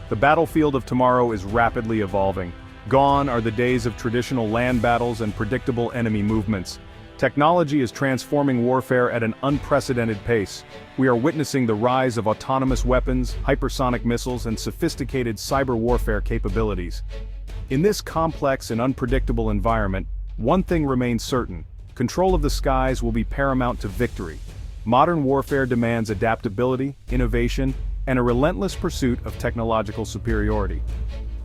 The battlefield of tomorrow is rapidly evolving. Gone are the days of traditional land battles and predictable enemy movements. Technology is transforming warfare at an unprecedented pace. We are witnessing the rise of autonomous weapons, hypersonic missiles, and sophisticated cyber warfare capabilities. In this complex and unpredictable environment, one thing remains certain: control of the skies will be paramount to victory. Modern warfare demands adaptability, innovation, and a relentless pursuit of technological superiority.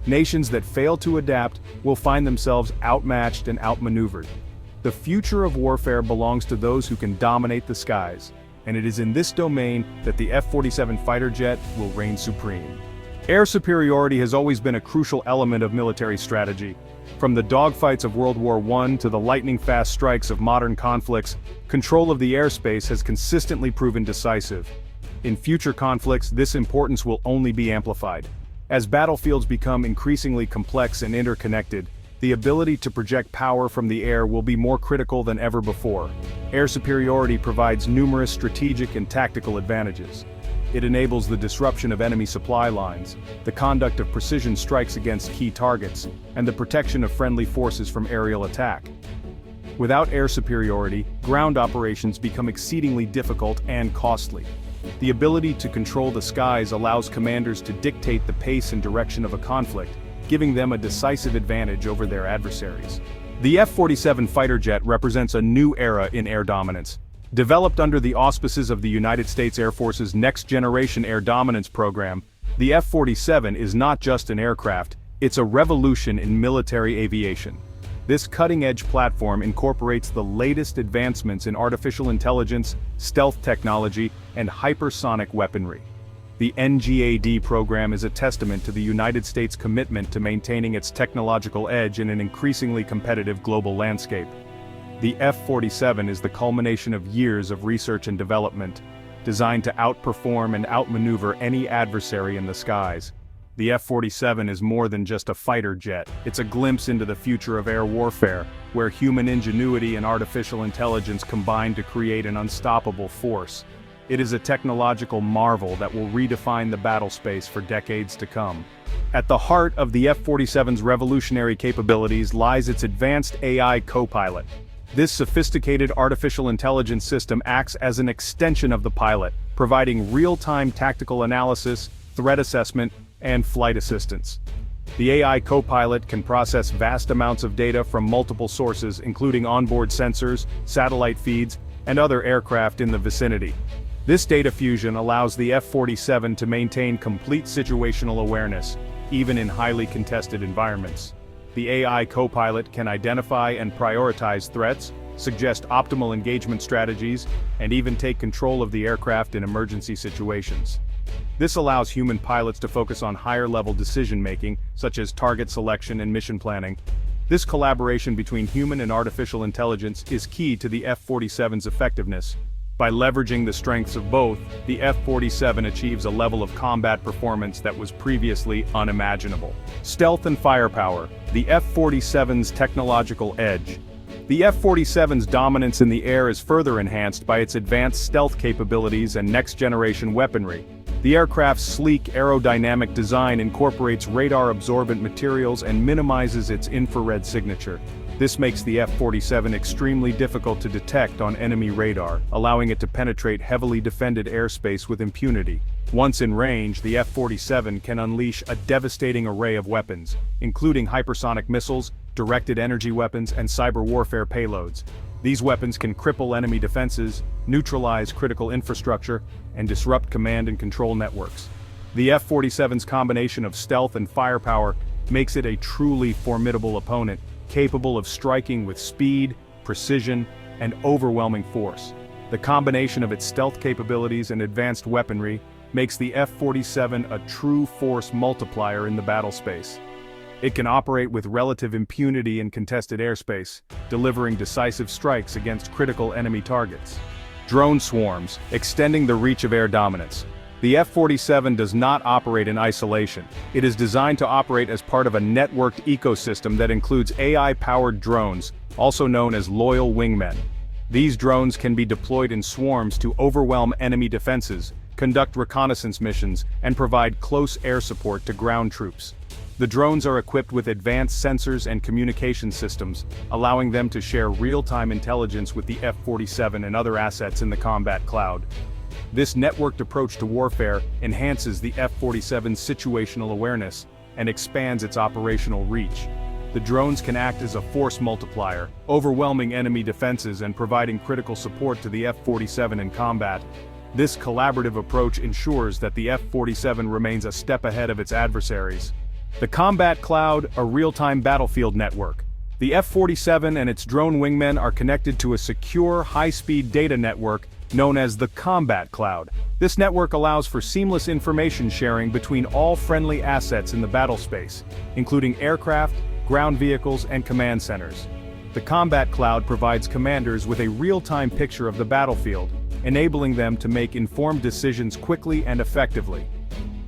Nations that fail to adapt will find themselves outmatched and outmaneuvered. The future of warfare belongs to those who can dominate the skies, and it is in this domain that the F-47 fighter jet will reign supreme. Air superiority has always been a crucial element of military strategy. From the dogfights of World War I to the lightning-fast strikes of modern conflicts, control of the airspace has consistently proven decisive. In future conflicts, this importance will only be amplified. As battlefields become increasingly complex and interconnected, the ability to project power from the air will be more critical than ever before. Air superiority provides numerous strategic and tactical advantages. It enables the disruption of enemy supply lines, the conduct of precision strikes against key targets, and the protection of friendly forces from aerial attack. Without air superiority, ground operations become exceedingly difficult and costly. The ability to control the skies allows commanders to dictate the pace and direction of a conflict, giving them a decisive advantage over their adversaries. The F-47 fighter jet represents a new era in air dominance. Developed under the auspices of the United States Air Force's Next Generation Air Dominance program, the F-47 is not just an aircraft, it's a revolution in military aviation. This cutting-edge platform incorporates the latest advancements in artificial intelligence, stealth technology, and hypersonic weaponry. The NGAD program is a testament to the United States' commitment to maintaining its technological edge in an increasingly competitive global landscape. The F-47 is the culmination of years of research and development, designed to outperform and outmaneuver any adversary in the skies. The F-47 is more than just a fighter jet, it's a glimpse into the future of air warfare, where human ingenuity and artificial intelligence combine to create an unstoppable force. It is a technological marvel that will redefine the battle space for decades to come. At the heart of the F-47's revolutionary capabilities lies its advanced AI co-pilot. This sophisticated artificial intelligence system acts as an extension of the pilot, providing real-time tactical analysis, threat assessment, and flight assistance. The AI co-pilot can process vast amounts of data from multiple sources, including onboard sensors, satellite feeds, and other aircraft in the vicinity. This data fusion allows the F-47 to maintain complete situational awareness, even in highly contested environments. The AI co-pilot can identify and prioritize threats, suggest optimal engagement strategies, and even take control of the aircraft in emergency situations. This allows human pilots to focus on higher-level decision-making, such as target selection and mission planning. This collaboration between human and artificial intelligence is key to the F-47's effectiveness. By leveraging the strengths of both, the F-47 achieves a level of combat performance that was previously unimaginable. Stealth and firepower, the F-47's technological edge. The F-47's dominance in the air is further enhanced by its advanced stealth capabilities and next-generation weaponry. The aircraft's sleek aerodynamic design incorporates radar-absorbent materials and minimizes its infrared signature. This makes the F-47 extremely difficult to detect on enemy radar, allowing it to penetrate heavily defended airspace with impunity. Once in range, the F-47 can unleash a devastating array of weapons, including hypersonic missiles, directed energy weapons, and cyber warfare payloads. These weapons can cripple enemy defenses, neutralize critical infrastructure, and disrupt command and control networks. The F-47's combination of stealth and firepower makes it a truly formidable opponent, capable of striking with speed, precision, and overwhelming force. The combination of its stealth capabilities and advanced weaponry makes the F-47 a true force multiplier in the battle space. It can operate with relative impunity in contested airspace, delivering decisive strikes against critical enemy targets. Drone swarms, extending the reach of air dominance. The F-47 does not operate in isolation. It is designed to operate as part of a networked ecosystem that includes AI-powered drones, also known as loyal wingmen. These drones can be deployed in swarms to overwhelm enemy defenses, conduct reconnaissance missions, and provide close air support to ground troops. The drones are equipped with advanced sensors and communication systems, allowing them to share real-time intelligence with the F-47 and other assets in the combat cloud. This networked approach to warfare enhances the F-47's situational awareness and expands its operational reach. The drones can act as a force multiplier, overwhelming enemy defenses and providing critical support to the F-47 in combat. This collaborative approach ensures that the F-47 remains a step ahead of its adversaries. The Combat Cloud, a real-time battlefield network. The F-47 and its drone wingmen are connected to a secure, high-speed data network known as the Combat Cloud. This network allows for seamless information sharing between all friendly assets in the battle space, including aircraft, ground vehicles, and command centers. The Combat Cloud provides commanders with a real-time picture of the battlefield, enabling them to make informed decisions quickly and effectively.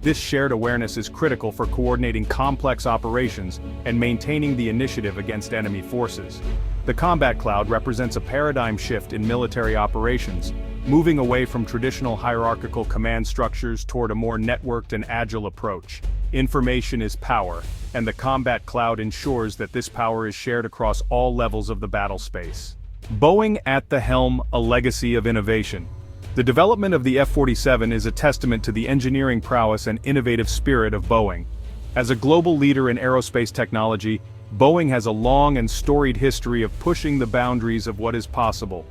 This shared awareness is critical for coordinating complex operations and maintaining the initiative against enemy forces. The Combat Cloud represents a paradigm shift in military operations, moving away from traditional hierarchical command structures toward a more networked and agile approach. Information is power, and the Combat Cloud ensures that this power is shared across all levels of the battle space. Boeing at the helm, a legacy of innovation. The development of the F-47 is a testament to the engineering prowess and innovative spirit of Boeing. As a global leader in aerospace technology, Boeing has a long and storied history of pushing the boundaries of what is possible.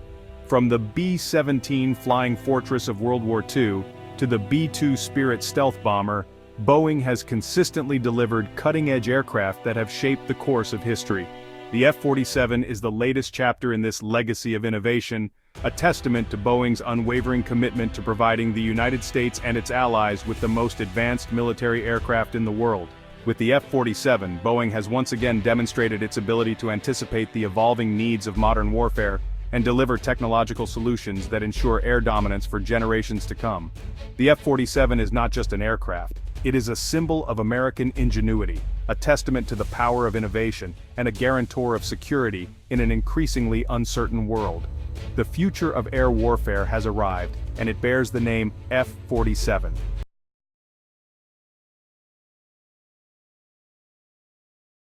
From the B-17 Flying Fortress of World War II to the B-2 Spirit stealth bomber, Boeing has consistently delivered cutting-edge aircraft that have shaped the course of history. The F-47 is the latest chapter in this legacy of innovation, a testament to Boeing's unwavering commitment to providing the United States and its allies with the most advanced military aircraft in the world. With the F-47, Boeing has once again demonstrated its ability to anticipate the evolving needs of modern warfare and deliver technological solutions that ensure air dominance for generations to come. The F-47 is not just an aircraft, it is a symbol of American ingenuity, a testament to the power of innovation, and a guarantor of security in an increasingly uncertain world. The future of air warfare has arrived, and it bears the name F-47.